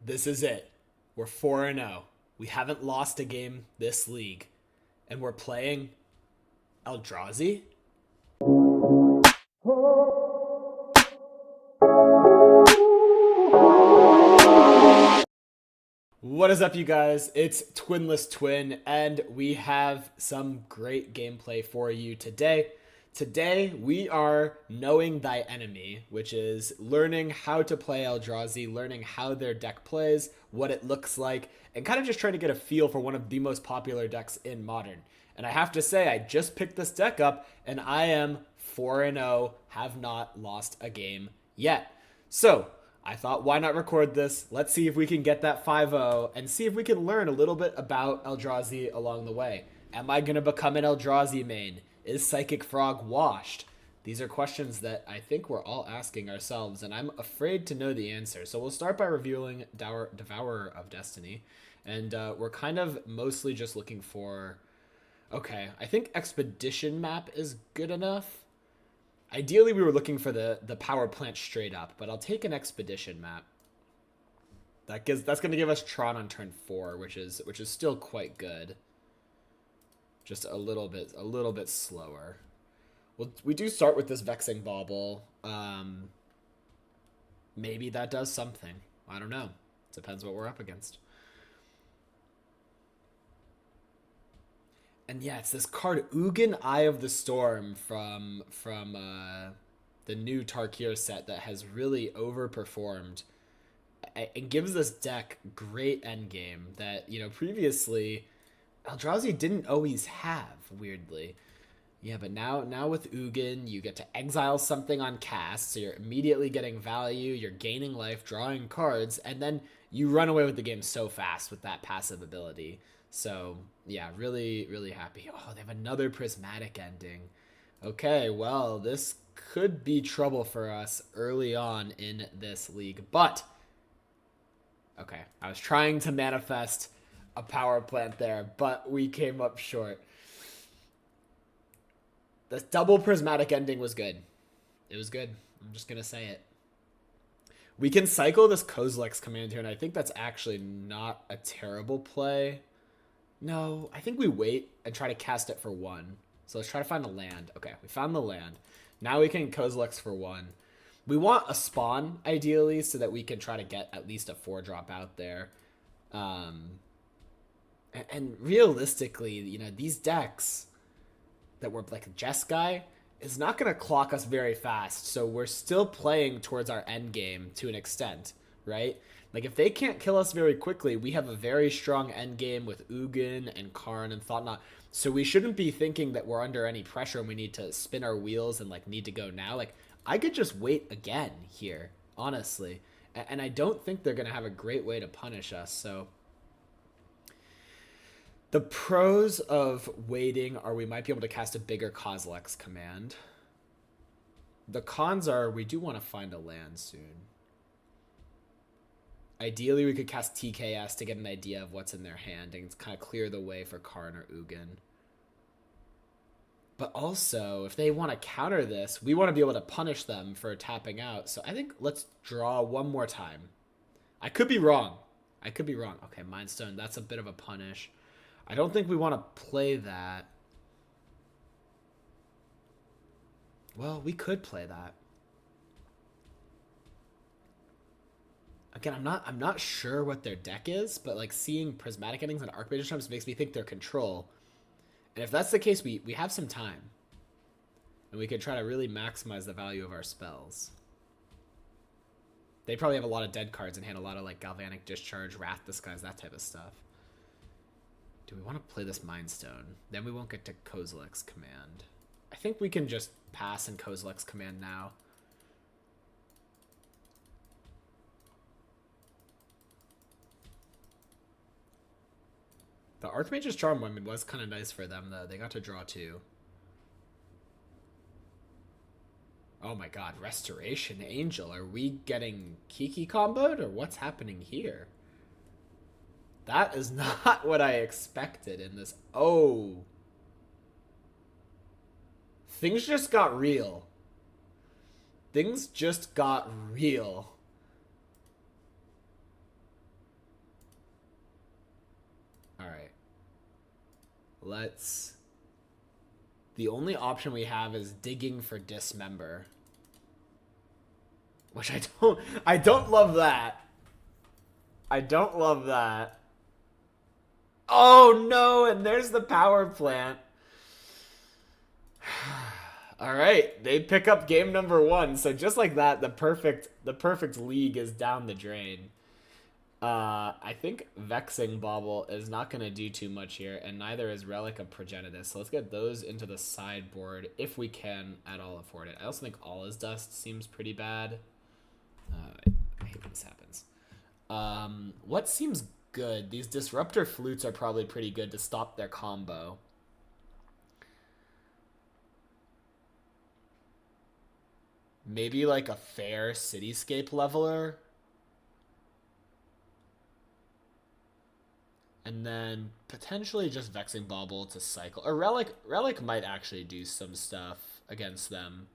This is it. We're 4-0. We haven't lost a game this league. And we're playing Eldrazi? What is up, you guys? It's Twinless Twin, and we have some great gameplay for you today. Today, we are knowing thy enemy, which is learning how to play Eldrazi, learning how their deck plays, what it looks like, and kind of just trying to get a feel for one of the most popular decks in Modern. And I have to say, I just picked this deck up, and I am 4-0, have not lost a game yet. So, I thought, why not record this? Let's see if we can get that 5-0 and see if we can learn a little bit about Eldrazi along the way. Am I going to become an Eldrazi main? Is Psychic Frog washed? These are questions that I think we're all asking ourselves, and I'm afraid to know the answer. So we'll start by reviewing Devourer of Destiny, and we're kind of mostly just looking for... Okay, I think Expedition map is good enough. Ideally, we were looking for the power plant straight up, but I'll take an Expedition map. That's going to give us Tron on turn 4, which is still quite good. Just a little bit slower. Well, we do start with this Vexing Bauble. Maybe that does something. I don't know. Depends what we're up against. And yeah, it's this card, Ugin Eye of the Storm from the new Tarkir set that has really overperformed. It gives this deck great endgame that, previously Eldrazi didn't always have, weirdly. Yeah, but now with Ugin, you get to exile something on cast, so you're immediately getting value, you're gaining life, drawing cards, and then you run away with the game so fast with that passive ability. So, yeah, really, really happy. Oh, they have another prismatic ending. Okay, well, this could be trouble for us early on in this league, but... Okay, I was trying to manifest a power plant there, but we came up short. The double prismatic ending was good. It was good. I'm just going to say it. We can cycle this Kozilek's command here, and I think that's actually not a terrible play. No, I think we wait and try to cast it for 1. So let's try to find a land. Okay, we found the land. Now we can Kozilek's for 1. We want a spawn, ideally, so that we can try to get at least a 4-drop out there. And realistically, these decks that were like a Jeskai is not going to clock us very fast. So we're still playing towards our end game to an extent, right? Like, if they can't kill us very quickly, we have a very strong end game with Ugin and Karn and Thought-Knot. So we shouldn't be thinking that we're under any pressure and we need to spin our wheels and, need to go now. Like, I could just wait again here, honestly. And I don't think they're going to have a great way to punish us, so... The pros of waiting are we might be able to cast a bigger Kozilek's command. The cons are we do want to find a land soon. Ideally, we could cast TKS to get an idea of what's in their hand and kind of clear the way for Karn or Ugin. But also, if they want to counter this, we want to be able to punish them for tapping out. So I think let's draw one more time. I could be wrong. Okay, Mind Stone, that's a bit of a punish. I don't think we want to play that. Well, we could play that. Again, I'm not sure what their deck is, but seeing prismatic endings and Archmage Trumps makes me think they're control. And if that's the case, we have some time. And we could try to really maximize the value of our spells. They probably have a lot of dead cards and hand a lot of Galvanic Discharge, Wrath Disguise, that type of stuff. Do we want to play this Mind Stone? Then we won't get to Kozilek's command. I think we can just pass in Kozilek's command now. The Archmage's Charm one was kind of nice for them, though. They got to draw 2. Oh my god, Restoration Angel. Are we getting Kiki comboed, or what's happening here? That is not what I expected in this. Oh. Things just got real. Things just got real. Let's... The only option we have is digging for dismember. Which I don't love that. I don't love that. Oh no, and there's the power plant. All right, they pick up game number 1. So just like that, the perfect league is down the drain. I think Vexing Bauble is not going to do too much here, and neither is Relic of Progenitus. So let's get those into the sideboard if we can at all afford it. I also think All Is Dust seems pretty bad. I hate when this happens. What seems good? These Disruptor Flutes are probably pretty good to stop their combo. Maybe like a fair Cityscape Leveler. And then potentially just Vexing Bauble to cycle. Or Relic might actually do some stuff against them.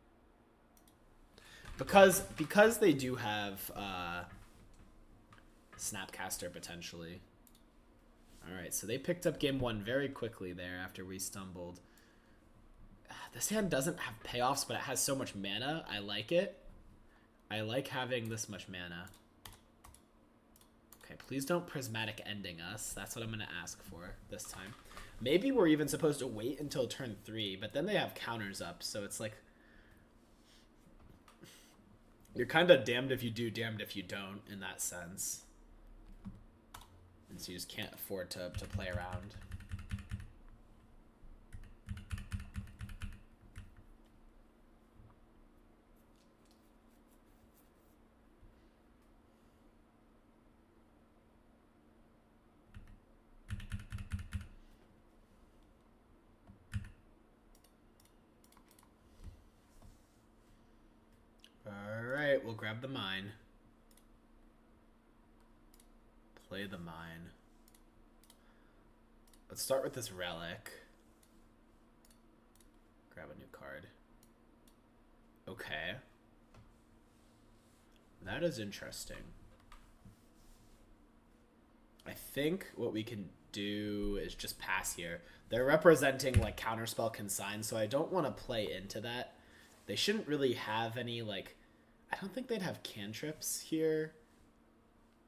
Because they do have Snapcaster potentially. Alright, so they picked up game 1 very quickly there after we stumbled. This hand doesn't have payoffs, but it has so much mana. I like it. I like having this much mana. Okay, please don't Prismatic Ending us. That's what I'm going to ask for this time. Maybe we're even supposed to wait until turn 3, but then they have counters up, so it's like... You're kind of damned if you do, damned if you don't, in that sense. And so you just can't afford to play around. Alright, we'll grab the mine. Play the mine. Let's start with this relic. Grab a new card. Okay. That is interesting. I think what we can do is just pass here. They're representing like Counterspell Consign, so I don't want to play into that. They shouldn't really have any like... I don't think they'd have cantrips here.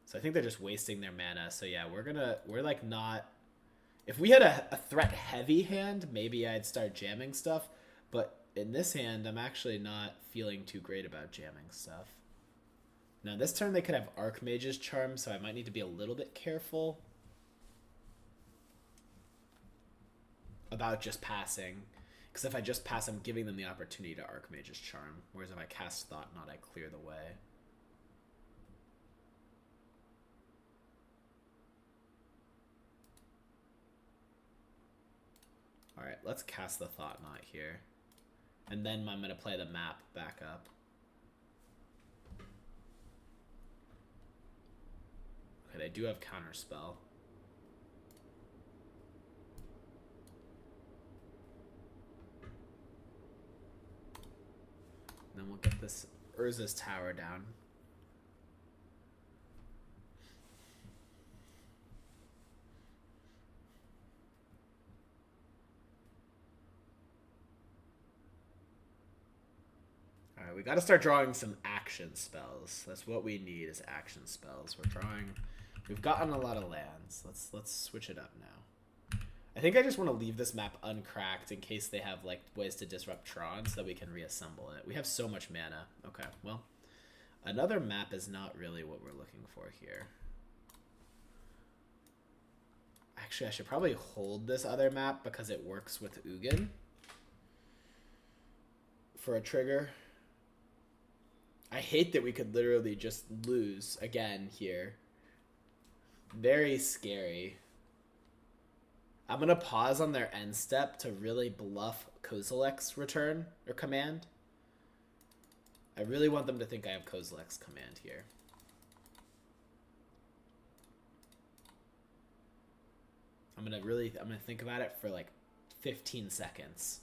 So I think they're just wasting their mana. So yeah, we're like not... If we had a threat heavy hand, maybe I'd start jamming stuff. But in this hand, I'm actually not feeling too great about jamming stuff. Now this turn they could have Archmage's Charm, so I might need to be a little bit careful about just passing. Because if I just pass, I'm giving them the opportunity to Archmage's Charm. Whereas if I cast Thought Knot, I clear the way. Alright, let's cast the Thought Knot here. And then I'm going to play the map back up. Okay, they do have Counterspell. Then we'll get this Urza's Tower down. Alright, we gotta start drawing some action spells. That's what we need is action spells. We've gotten a lot of lands. Let's switch it up now. I think I just want to leave this map uncracked in case they have like ways to disrupt Tron so that we can reassemble it. We have so much mana. Okay, well, another map is not really what we're looking for here. Actually, I should probably hold this other map because it works with Ugin for a trigger. I hate that we could literally just lose again here. Very scary. I'm going to pause on their end step to really bluff Kozilek's return or command. I really want them to think I have Kozilek's command here. I'm going to think about it for like 15 seconds.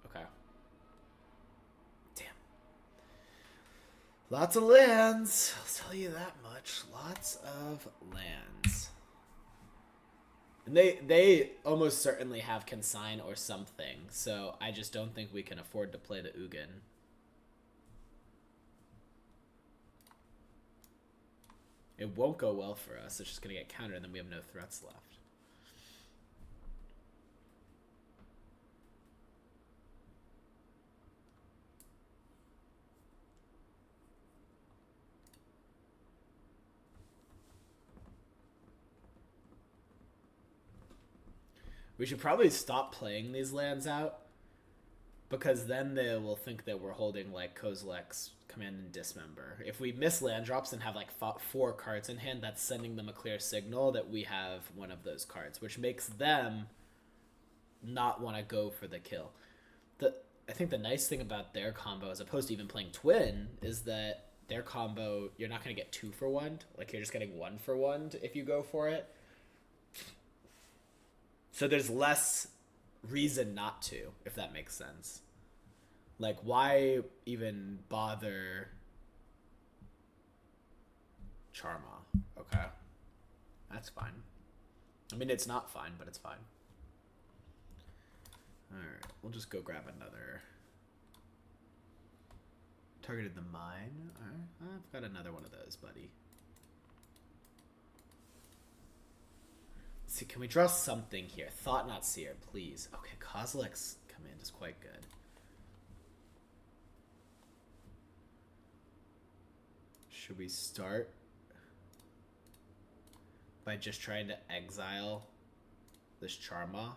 Okay. Lots of lands. I'll tell you that much. Lots of lands. And they almost certainly have consign or something, so I just don't think we can afford to play the Ugin. It won't go well for us. It's just going to get countered, and then we have no threats left. We should probably stop playing these lands out, because then they will think that we're holding like Kozilek's Command and Dismember. If we miss land drops and have like 4 cards in hand, that's sending them a clear signal that we have one of those cards, which makes them not want to go for the kill. I think the nice thing about their combo, as opposed to even playing Twin, is that their combo, you're not going to get 2 for 1. Like, you're just getting 1 for 1 if you go for it. So there's less reason not to, if that makes sense. Like, why even bother Charma? Okay. That's fine. I mean, it's not fine, but it's fine. Alright, we'll just go grab another. Targeted the mine. Alright, I've got another one of those, buddy. Let's see, can we draw something here? Thought Not Seer, please. Okay, Kozilek's Command is quite good. Should we start by just trying to exile this Charma?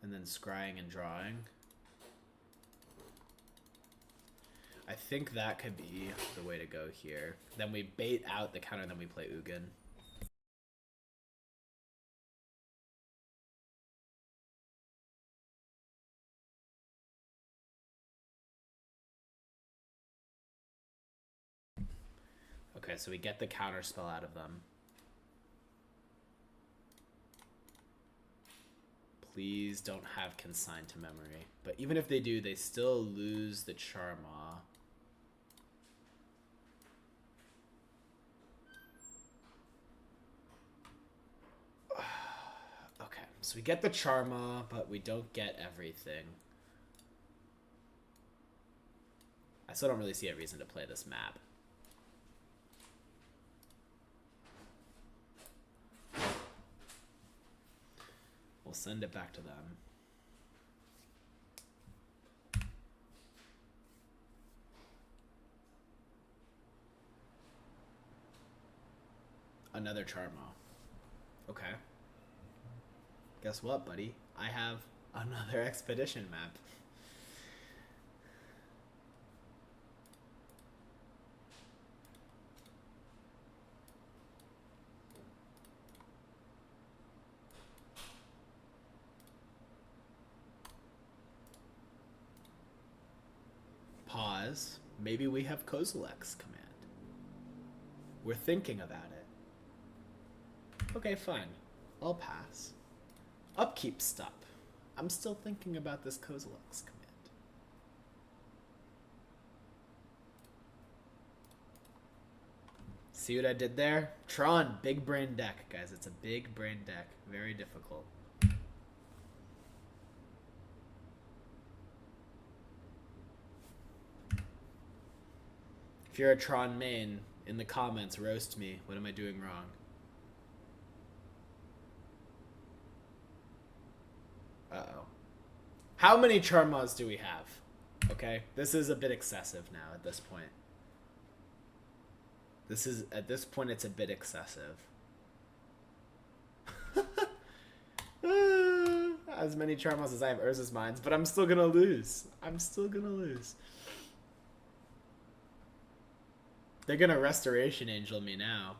And then scrying and drawing? I think that could be the way to go here. Then we bait out the counter, and then we play Ugin. Okay, so we get the counter spell out of them. Please don't have Consign to Memory. But even if they do, they still lose the Charma. Okay, so we get the Charma, but we don't get everything. I still don't really see a reason to play this map. We'll send it back to them. Another Charma. Okay. Guess what, buddy? I have another expedition map. Pause. Maybe we have Kozilek's Command. We're thinking about it. Okay, fine. I'll pass. Upkeep stop. I'm still thinking about this Kozilek's Command. See what I did there? Tron, big brain deck, guys. It's a big brain deck. Very difficult. If you're a Tron main, in the comments, roast me. What am I doing wrong? Uh-oh. How many Charmas do we have? Okay, this is a bit excessive now at this point. At this point, it's a bit excessive. As many Charmas as I have Urza's Mines, but I'm still gonna lose. I'm still gonna lose. They're gonna Restoration Angel me now.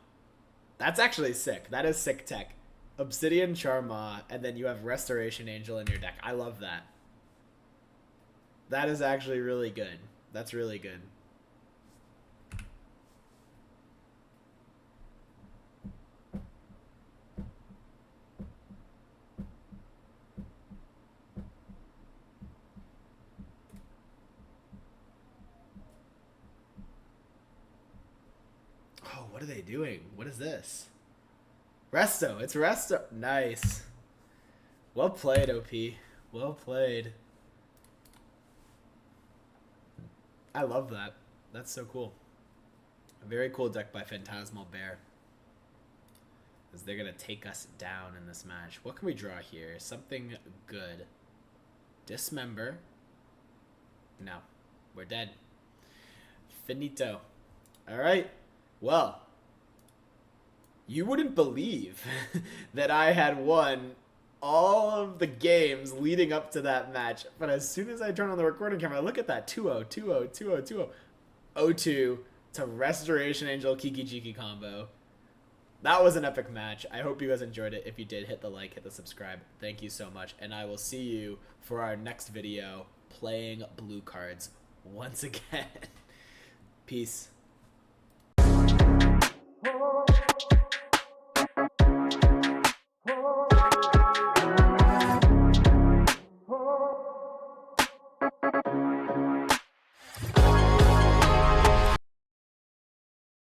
That's actually sick. That is sick tech. Obsidian Charma, and then you have Restoration Angel in your deck. I love that. That is actually really good. That's really good. are they doing? What is this? Resto. It's Resto. Nice. Well played, OP. Well played. I love that. That's so cool. A very cool deck by Phantasmal Bear. Because they're going to take us down in this match. What can we draw here? Something good. Dismember. No. We're dead. Finito. Alright. Well. You wouldn't believe that I had won all of the games leading up to that match. But as soon as I turn on the recording camera, look at that. 2-0, 2-0, 2-0, 2-0. 0-2 to Restoration Angel Kiki Jiki combo. That was an epic match. I hope you guys enjoyed it. If you did, hit the like, hit the subscribe. Thank you so much. And I will see you for our next video playing blue cards once again. Peace.